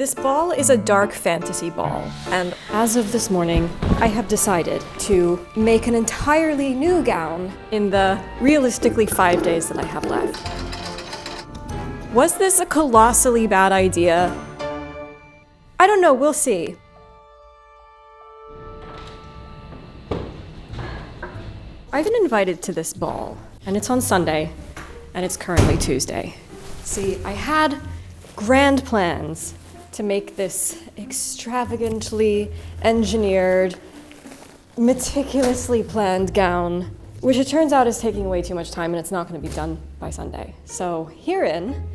This ball is a dark fantasy ball, and as of this morning, I have decided to make an entirely new gown in the realistically 5 days that I have left. Was this a colossally bad idea? I don't know, we'll see. I've been invited to this ball, and it's on Sunday, and it's currently Tuesday. See, I had grand plans to make this extravagantly engineered, meticulously planned gown, which it turns out is taking way too much time and it's not going to be done by Sunday. So herein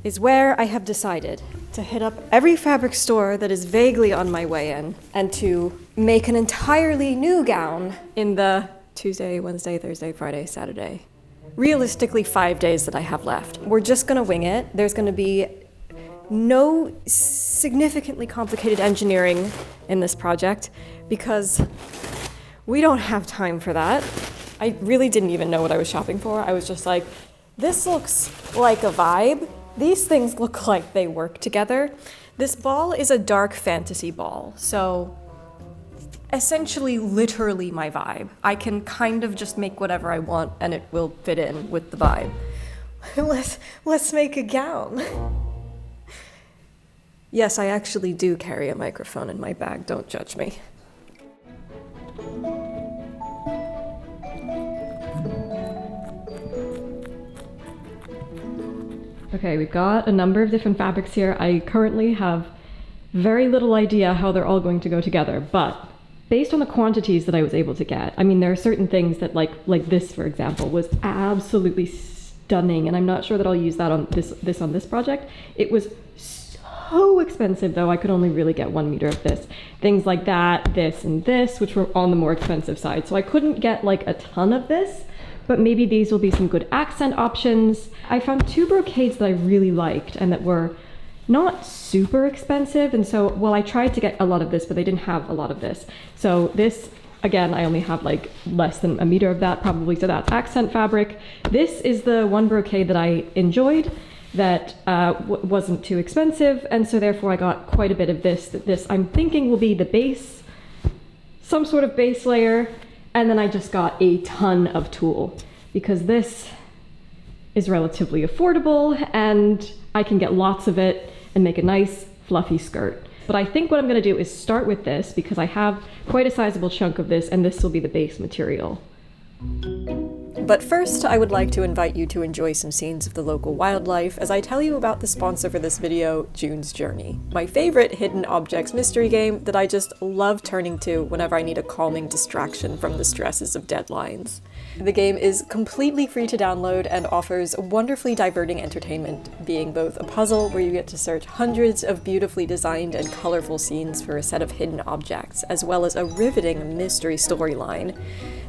is where I have decided to hit up every fabric store that is vaguely on my way in and to make an entirely new gown in the Tuesday, Wednesday, Thursday, Friday, Saturday. Realistically 5 days that I have left. We're just going to wing it. There's going to be no significantly complicated engineering in this project because we don't have time for that. I really didn't even know what I was shopping for. I was just like, this looks like a vibe. These things look like they work together. This ball is a dark fantasy ball, so essentially literally my vibe. I can kind of just make whatever I want and it will fit in with the vibe. Let's make a gown. Yes, I actually do carry a microphone in my bag, don't judge me. Okay, we've got a number of different fabrics here. I currently have very little idea how they're all going to go together, but based on the quantities that I was able to get, I mean, there are certain things that like this, for example, was absolutely stunning, and I'm not sure that I'll use that on this project. It was so expensive though, I could only really get 1 meter of this. Things like that, this and this, which were on the more expensive side. So I couldn't get like a ton of this, but maybe these will be some good accent options. I found 2 brocades that I really liked and that were not super expensive. And so, well, I tried to get a lot of this, but they didn't have a lot of this. So this, again, I only have like less than 1 meter of that probably. So that's accent fabric. This is the one brocade that I enjoyed that wasn't too expensive, and so therefore I got quite a bit of this. This I'm thinking will be the base, some sort of base layer, and then I just got a ton of tulle because this is relatively affordable and I can get lots of it and make a nice fluffy skirt. But I think what I'm going to do is start with this because I have quite a sizable chunk of this and this will be the base material. But first, I would like to invite you to enjoy some scenes of the local wildlife as I tell you about the sponsor for this video, June's Journey, my favorite hidden objects mystery game that I just love turning to whenever I need a calming distraction from the stresses of deadlines. The game is completely free to download and offers wonderfully diverting entertainment, being both a puzzle where you get to search hundreds of beautifully designed and colorful scenes for a set of hidden objects, as well as a riveting mystery storyline.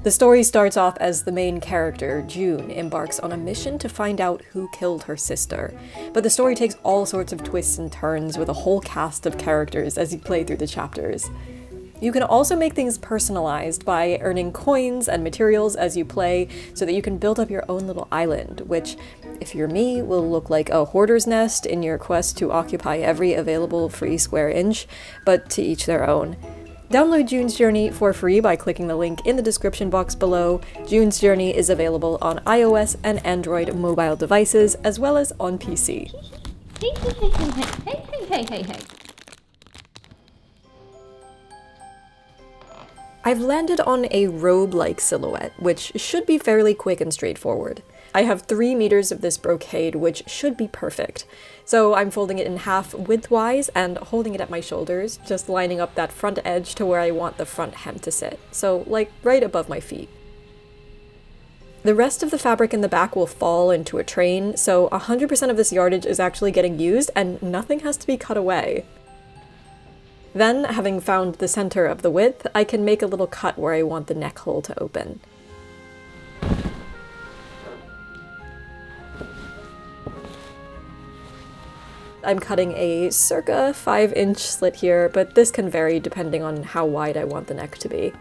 The story starts off as the main character, June, embarks on a mission to find out who killed her sister. But the story takes all sorts of twists and turns with a whole cast of characters as you play through the chapters. You can also make things personalized by earning coins and materials as you play so that you can build up your own little island, which, if you're me, will look like a hoarder's nest in your quest to occupy every available free square inch, but to each their own. Download June's Journey for free by clicking the link in the description box below. June's Journey is available on iOS and Android mobile devices, as well as on PC. Hey. I've landed on a robe-like silhouette, which should be fairly quick and straightforward. I have 3 meters of this brocade, which should be perfect. So I'm folding it in half widthwise and holding it at my shoulders, just lining up that front edge to where I want the front hem to sit. So, like, right above my feet. The rest of the fabric in the back will fall into a train, so 100% of this yardage is actually getting used and nothing has to be cut away. Then, having found the center of the width, I can make a little cut where I want the neck hole to open. I'm cutting a circa 5-inch slit here, but this can vary depending on how wide I want the neck to be.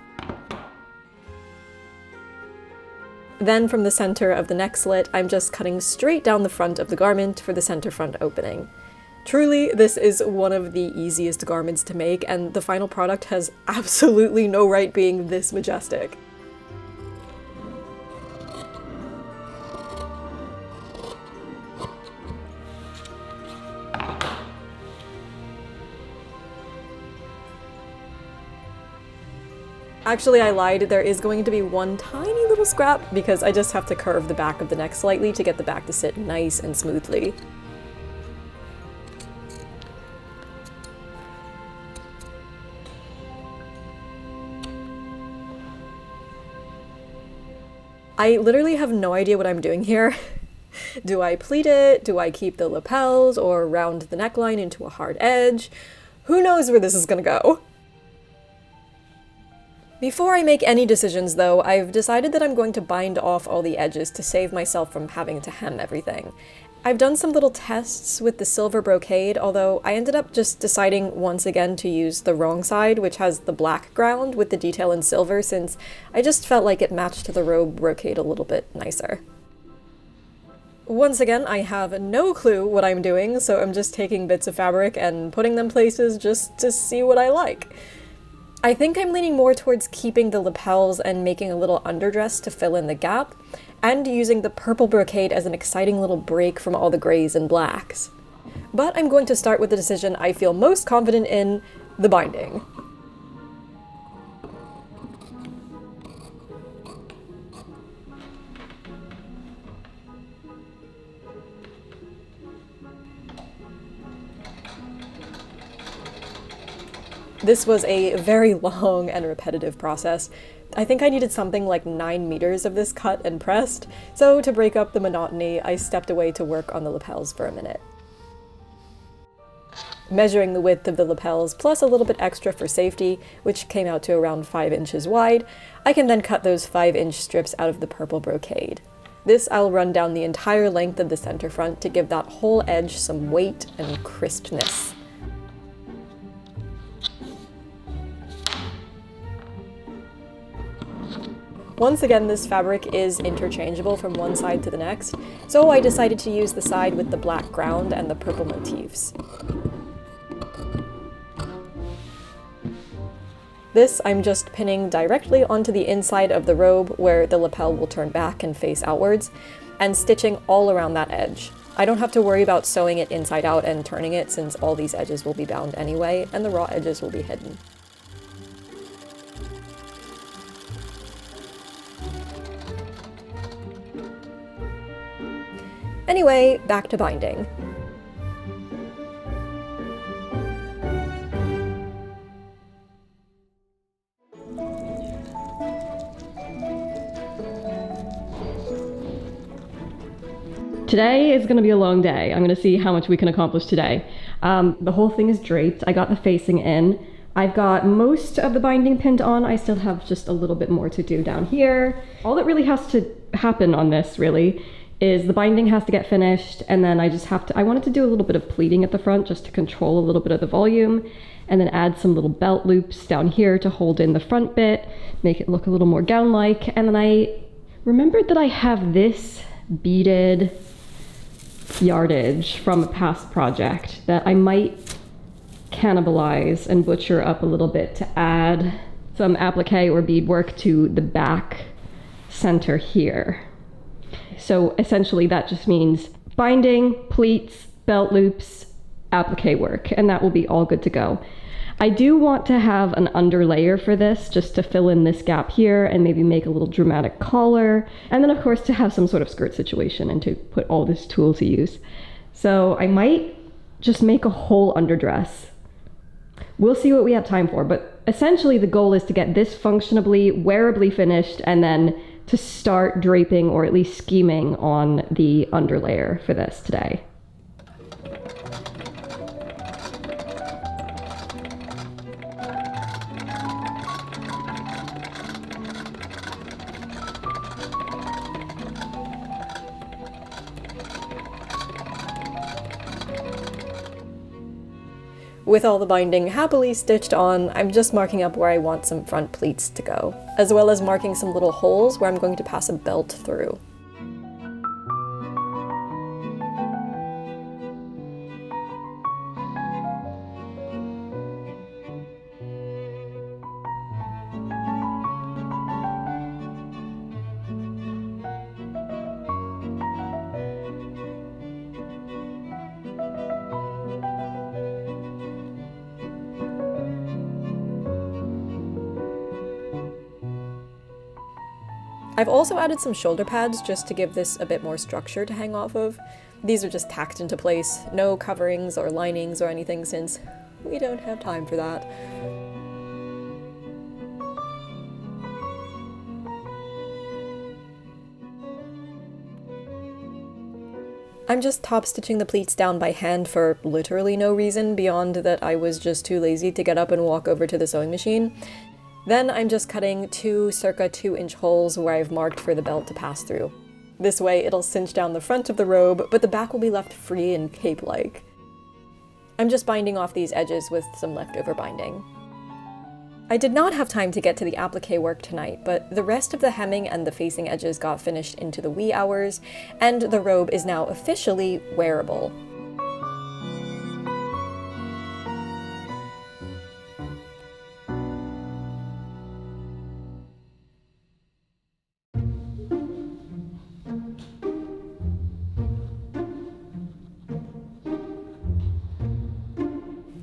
Then from the center of the neck slit, I'm just cutting straight down the front of the garment for the center front opening. Truly, this is one of the easiest garments to make, and the final product has absolutely no right being this majestic. Actually, I lied. There is going to be one tiny little scrap because I just have to curve the back of the neck slightly to get the back to sit nice and smoothly. I literally have no idea what I'm doing here. Do I pleat it? Do I keep the lapels or round the neckline into a hard edge? Who knows where this is gonna go? Before I make any decisions though, I've decided that I'm going to bind off all the edges to save myself from having to hem everything. I've done some little tests with the silver brocade, although I ended up just deciding once again to use the wrong side, which has the black ground with the detail in silver, since I just felt like it matched the robe brocade a little bit nicer. Once again, I have no clue what I'm doing, so I'm just taking bits of fabric and putting them places just to see what I like. I think I'm leaning more towards keeping the lapels and making a little underdress to fill in the gap, and using the purple brocade as an exciting little break from all the grays and blacks. But I'm going to start with the decision I feel most confident in, the binding. This was a very long and repetitive process. I think I needed something like 9 meters of this cut and pressed, so to break up the monotony, I stepped away to work on the lapels for a minute. Measuring the width of the lapels, plus a little bit extra for safety, which came out to around 5 inches wide, I can then cut those 5-inch strips out of the purple brocade. This I'll run down the entire length of the center front to give that whole edge some weight and crispness. Once again, this fabric is interchangeable from one side to the next, so I decided to use the side with the black ground and the purple motifs. This I'm just pinning directly onto the inside of the robe where the lapel will turn back and face outwards, and stitching all around that edge. I don't have to worry about sewing it inside out and turning it since all these edges will be bound anyway, and the raw edges will be hidden. Anyway, back to binding. Today is going to be a long day. I'm going to see how much we can accomplish today. The whole thing is draped. I got the facing in. I've got most of the binding pinned on. I still have just a little bit more to do down here. All that really has to happen on this really is the binding has to get finished, and then I wanted to do a little bit of pleating at the front just to control a little bit of the volume, and then add some little belt loops down here to hold in the front bit, make it look a little more gown-like. And then I remembered that I have this beaded yardage from a past project that I might cannibalize and butcher up a little bit to add some applique or beadwork to the back center here. So essentially that just means binding, pleats, belt loops, applique work, and that will be all good to go. I do want to have an underlayer for this just to fill in this gap here and maybe make a little dramatic collar, and then of course to have some sort of skirt situation and to put all this tulle to use. So I might just make a whole underdress. We'll see what we have time for, but essentially the goal is to get this functionably, wearably finished, and then to start draping or at least scheming on the underlayer for this today. With all the binding happily stitched on, I'm just marking up where I want some front pleats to go, as well as marking some little holes where I'm going to pass a belt through. I've also added some shoulder pads just to give this a bit more structure to hang off of. These are just tacked into place, no coverings or linings or anything since we don't have time for that. I'm just top stitching the pleats down by hand for literally no reason beyond that I was just too lazy to get up and walk over to the sewing machine. Then I'm just cutting two circa 2-inch holes where I've marked for the belt to pass through. This way it'll cinch down the front of the robe, but the back will be left free and cape-like. I'm just binding off these edges with some leftover binding. I did not have time to get to the appliqué work tonight, but the rest of the hemming and the facing edges got finished into the wee hours, and the robe is now officially wearable.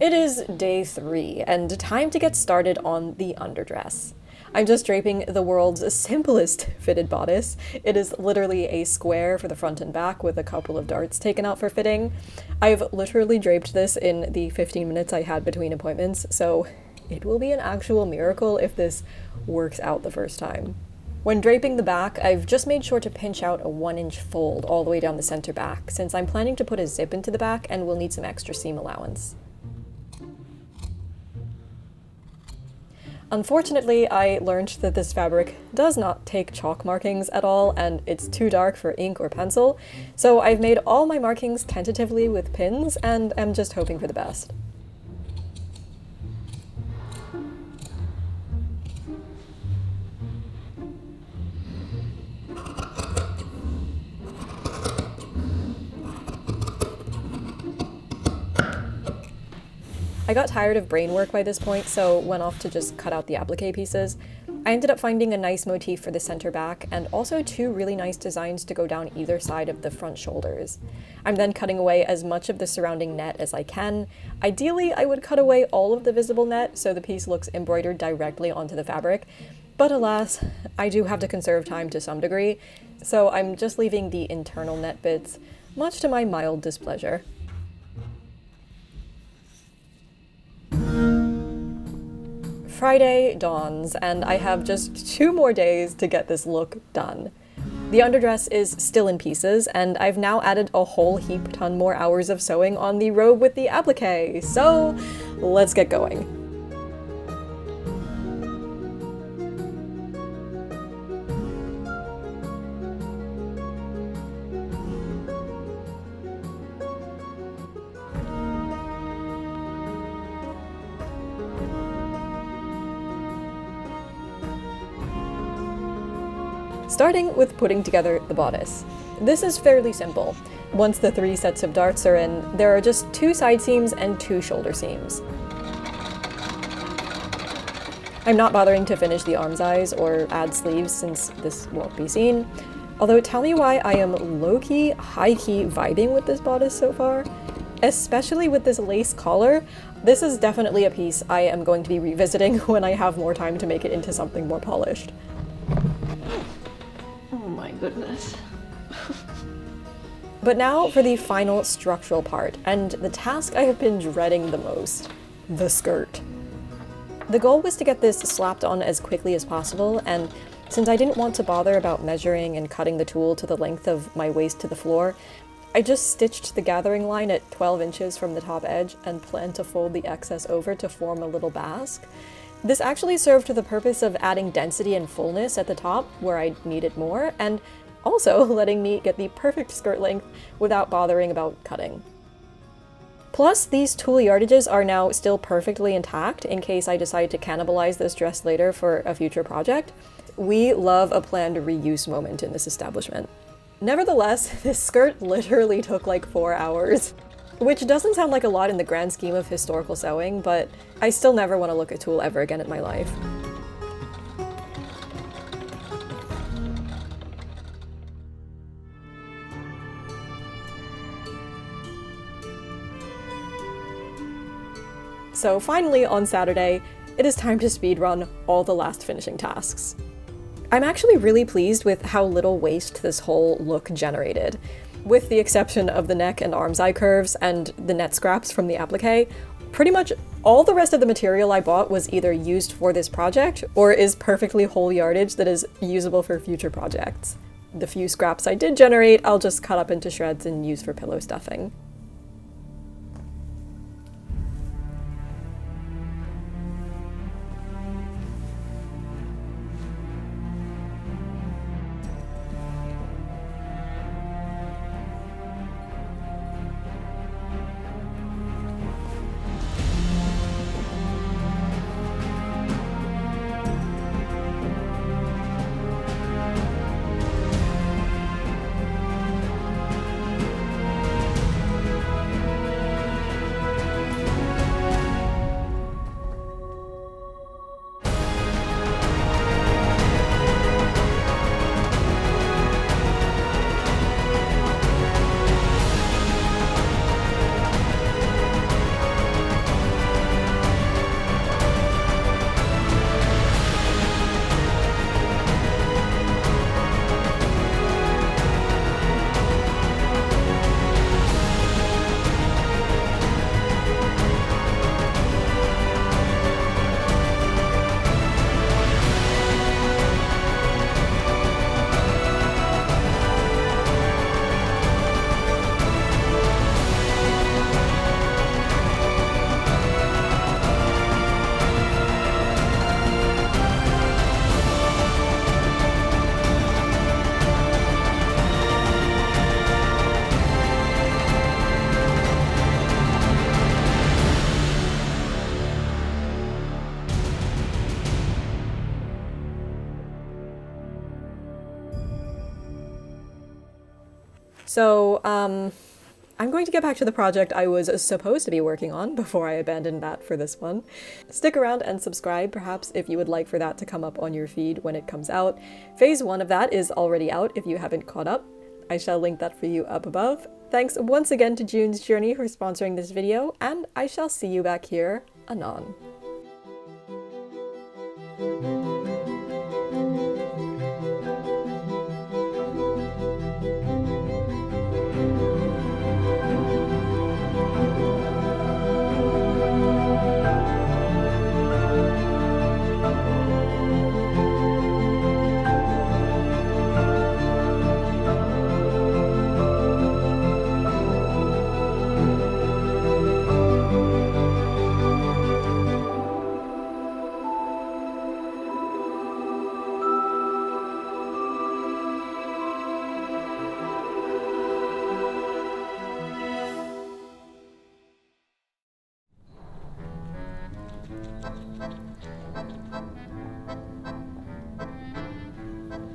It is day 3, and time to get started on the underdress. I'm just draping the world's simplest fitted bodice. It is literally a square for the front and back with a couple of darts taken out for fitting. I've literally draped this in the 15 minutes I had between appointments, so it will be an actual miracle if this works out the first time. When draping the back, I've just made sure to pinch out a 1-inch fold all the way down the center back, since I'm planning to put a zip into the back and will need some extra seam allowance. Unfortunately, I learned that this fabric does not take chalk markings at all, and it's too dark for ink or pencil, so I've made all my markings tentatively with pins and am just hoping for the best. I got tired of brain work by this point, so went off to just cut out the appliqué pieces. I ended up finding a nice motif for the center back, and also 2 really nice designs to go down either side of the front shoulders. I'm then cutting away as much of the surrounding net as I can. Ideally, I would cut away all of the visible net so the piece looks embroidered directly onto the fabric, but alas, I do have to conserve time to some degree, so I'm just leaving the internal net bits, much to my mild displeasure. Friday dawns, and I have just 2 more days to get this look done. The underdress is still in pieces, and I've now added a whole heap ton more hours of sewing on the robe with the appliqué, so let's get going. Starting with putting together the bodice. This is fairly simple. Once the 3 sets of darts are in, there are just 2 side seams and 2 shoulder seams. I'm not bothering to finish the arm's eyes or add sleeves since this won't be seen. Although tell me why I am low-key, high-key vibing with this bodice so far. Especially with this lace collar. This is definitely a piece I am going to be revisiting when I have more time to make it into something more polished. Oh my goodness. But now for the final structural part, and the task I have been dreading the most, the skirt. The goal was to get this slapped on as quickly as possible, and since I didn't want to bother about measuring and cutting the tulle to the length of my waist to the floor, I just stitched the gathering line at 12 inches from the top edge and planned to fold the excess over to form a little basque. This actually served the purpose of adding density and fullness at the top where I needed more, and also letting me get the perfect skirt length without bothering about cutting. Plus, these tulle yardages are now still perfectly intact in case I decide to cannibalize this dress later for a future project. We love a planned reuse moment in this establishment. Nevertheless, this skirt literally took like 4 hours. Which doesn't sound like a lot in the grand scheme of historical sewing, but I still never want to look at tulle ever again in my life. So finally, on Saturday, it is time to speedrun all the last finishing tasks. I'm actually really pleased with how little waste this whole look generated. With the exception of the neck and arm's eye curves and the net scraps from the applique, pretty much all the rest of the material I bought was either used for this project or is perfectly whole yardage that is usable for future projects. The few scraps I did generate, I'll just cut up into shreds and use for pillow stuffing. So, I'm going to get back to the project I was supposed to be working on before I abandoned that for this one. Stick around and subscribe, perhaps, if you would like for that to come up on your feed when it comes out. Phase 1 of that is already out if you haven't caught up. I shall link that for you up above. Thanks once again to June's Journey for sponsoring this video, and I shall see you back here anon.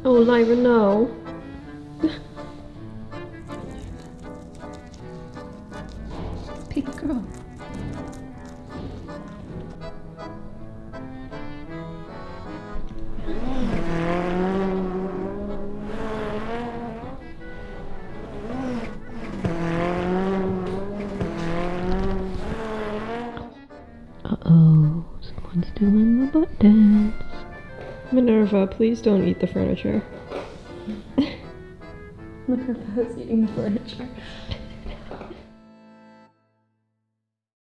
Oh, Lyra, no. Big girl. Uh-oh, someone's doing the butt dance. Minerva, please don't eat the furniture. Minerva is eating the furniture.